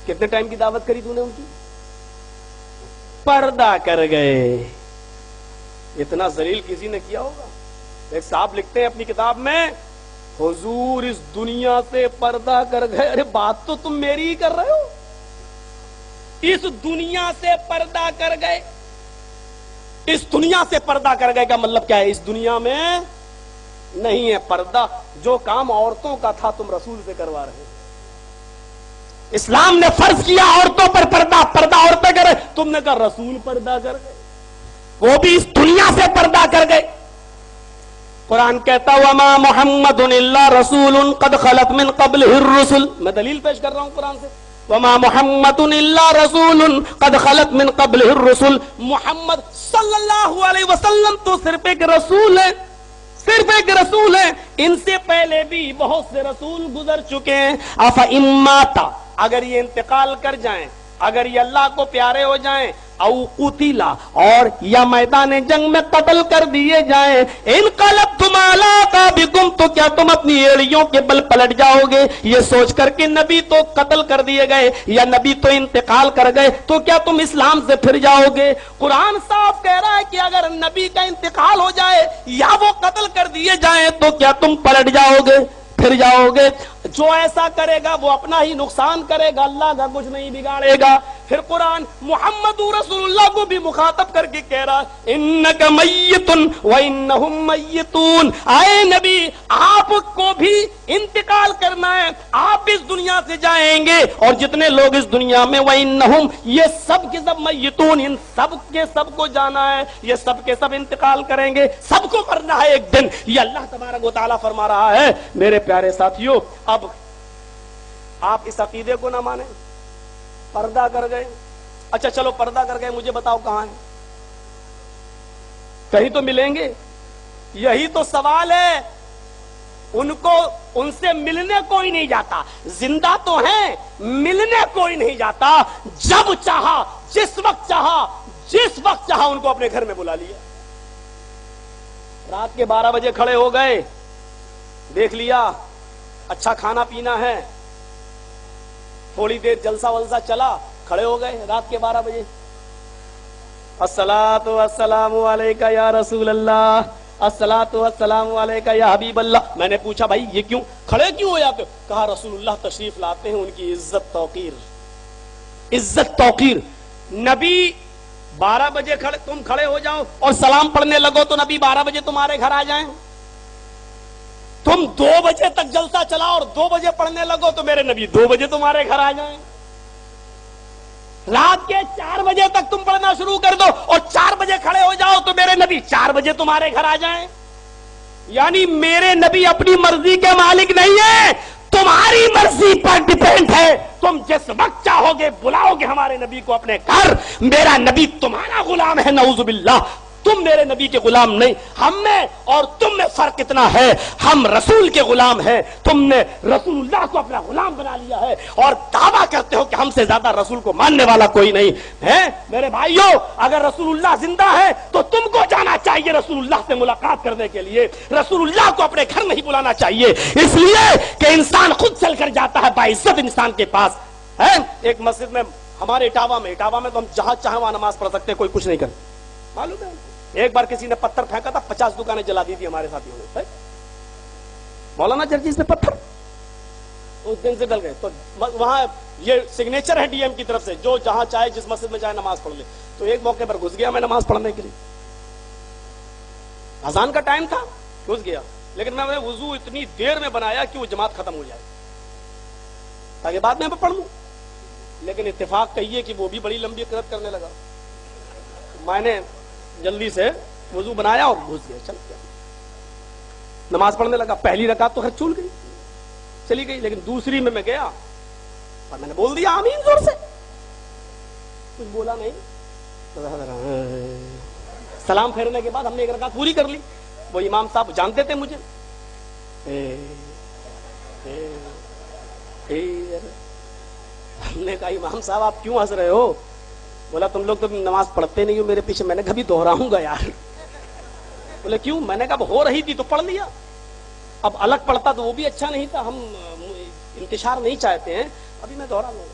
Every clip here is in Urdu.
کتنے ٹائم کی دعوت کری تو نے ان کی؟ پردہ کر گئے. اتنا ذلیل کسی نے کیا ہوگا؟ ایک صاحب لکھتے ہیں اپنی کتاب میں حضور اس دنیا سے پردہ کر گئے. ارے بات تو تم میری ہی کر رہے ہو. اس دنیا سے پردہ کر گئے. اس دنیا سے پردہ کر گئے کا مطلب کیا ہے؟ اس دنیا میں نہیں ہے پردہ. جو کام عورتوں کا تھا تم رسول سے کروا رہے. اسلام نے فرض کیا عورتوں پر پردہ، پردہ عورتیں کرے، تم نے کہا رسول پردہ کر گئے. وہ بھی اس دنیا سے پردہ کر گئے. قرآن کہتا وما محمد الا رسول قد خلت من قبلہ الرسل. میں دلیل پیش کر رہا ہوں قرآن سے. وما محمد الا رسول قد خلت من قبلہ الرسل. محمد صلی اللہ علیہ وسلم تو صرف ایک رسول ہے، صرف ایک رسول ہے. ان سے پہلے بھی بہت سے رسول گزر چکے ہیں. افإن مات، اگر یہ انتقال کر جائیں، اگر یہ اللہ کو پیارے ہو جائیں، او قتلا، اور یا میدان جنگ میں قتل کر دیے جائیں، انقلبتم علی اعقابکم، تو کیا تم اپنی ایڑیوں کے بل پلٹ جاؤ گے؟ یہ سوچ کر کہ نبی تو قتل کر دیے گئے یا نبی تو انتقال کر گئے، تو کیا تم اسلام سے پھر جاؤ گے؟ قرآن صاف کہہ رہا ہے کہ اگر نبی کا انتقال ہو جائے یا وہ قتل کر دیے جائیں تو کیا تم پلٹ جاؤ گے، پھر جاؤ گے؟ جو ایسا کرے گا وہ اپنا ہی نقصان کرے گا، اللہ کا کچھ نہیں بگاڑے گا. پھر قرآن محمد رسول اللہ کو بھی مخاطب کر کے کہہ رہا انک میت وانہم میتون. آئے نبی آپ کو بھی انتقال کرنا ہے، آپ اس دنیا سے جائیں گے، اور جتنے لوگ اس دنیا میں وانہم، یہ سب کے سب میتون، ان سب کے سب کو جانا ہے، یہ سب کے سب انتقال کریں گے، سب کو مرنا ہے ایک دن. یہ اللہ تبارک و تعالیٰ فرما رہا ہے. میرے پیارے ساتھیوں، اب آپ اس عقیدے کو نہ مانیں. پردہ کر گئے، اچھا چلو پردہ کر گئے، مجھے بتاؤ کہاں ہیں؟ کہیں تو ملیں گے. یہی تو سوال ہے. ان کو ان سے ملنے کوئی نہیں جاتا. زندہ تو ہیں، ملنے کوئی نہیں جاتا. جب چاہا، جس وقت چاہا، جس وقت چاہا ان کو اپنے گھر میں بلا لیا. رات کے 12 بجے کھڑے ہو گئے، دیکھ لیا اچھا کھانا پینا ہے، تھوڑی دیر جلسہ ولسہ چلا، کھڑے ہو گئے رات کے 12 بجے. الصلاۃ والسلام علیک یا رسول اللہ، الصلاۃ والسلام علیک یا حبیب اللہ. میں نے پوچھا بھائی یہ کیوں کھڑے کیوں ہو جاتے ہو؟ کہا رسول اللہ تشریف لاتے ہیں، ان کی عزت توقیر، عزت توقیر. نبی 12 بجے تم کھڑے ہو جاؤ اور سلام پڑھنے لگو تو نبی 12 بجے تمہارے گھر آ جائیں. تم 2 بجے تک جلسہ چلا اور 2 بجے پڑھنے لگو تو میرے نبی 2 بجے تمہارے گھر آ جائیں. رات کے 4 بجے تک تم پڑھنا شروع کر دو اور 4 بجے کھڑے ہو جاؤ تو میرے نبی 4 بجے تمہارے گھر آ جائیں. یعنی میرے نبی اپنی مرضی کے مالک نہیں ہے، تمہاری مرضی پر ڈیپینڈ ہے. تم جس وقت چاہو گے بلاؤ گے ہمارے نبی کو اپنے گھر. میرا نبی تمہارا غلام ہے، نعوذ باللہ. تم میرے نبی کے غلام نہیں. ہم میں اور تم میں فرق اتنا ہے، ہم رسول کے غلام ہیں، تم نے رسول اللہ کو اپنا غلام بنا لیا ہے اور دعویٰ کرتے ہو کہ ہم سے زیادہ رسول کو ماننے والا کوئی نہیں ہے. میرے بھائیو، اگر رسول اللہ زندہ ہے تو تم کو جانا چاہیے رسول اللہ سے ملاقات کرنے کے لیے. رسول اللہ کو اپنے گھر نہیں بلانا چاہیے، اس لیے کہ انسان خود چل کر جاتا ہے باعزت انسان کے پاس. ایک مسجد میں ہمارے اٹاوا میں تو ہم جہاں چاہیں وہاں نماز پڑھ سکتے ہیں، کوئی کچھ نہیں کرتا. معلوم ہے ایک بار کسی نے پتھر پھینکا تھا، 50 دکانیں جلا دی تھی ہمارے ساتھیوں نے. مولانا جرجیز نے پتھر اس دن سے ڈل گئے. تو وہاں یہ سگنیچر ہے ڈی ایم کی طرف سے، جو جہاں چاہے جس مسجد میں چاہے نماز پڑھ لے. تو ایک موقع پر گھس گیا میں نماز پڑھنے کے لیے، اذان کا ٹائم تھا، گھس گیا. لیکن میں نے وضو اتنی دیر میں بنایا کہ وہ جماعت ختم ہو جائے تاکہ بعد میں پڑھ لوں. لیکن اتفاق کہیے کہ وہ بھی بڑی لمبی قرات کرنے لگا. میں نے جلدی سے وضو بنایا اور گھس گیا، چل گیا نماز پڑھنے لگا. پہلی رکعت تو خیر چول گئی، چلی گئی، لیکن دوسری میں گیا اور میں نے بول دیا آمین زور سے. کچھ بولا نہیں. سلام پھیرنے کے بعد ہم نے ایک رکعت پوری کر لی. وہ امام صاحب جانتے تھے مجھے. ہم نے کہا امام صاحب آپ کیوں ہنس رہے ہو؟ بولا تم لوگ تو نماز پڑھتے نہیں ہو میرے پیچھے. میں نے کبھی دہراؤں گا یار. بولے کیوں؟ میں نے کہا ہو رہی تھی تو پڑھ لیا. اب الگ پڑھتا تو وہ بھی اچھا نہیں تھا، ہم انتشار نہیں چاہتے ہیں. ابھی میں دوہرا لوں گا.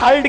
3rd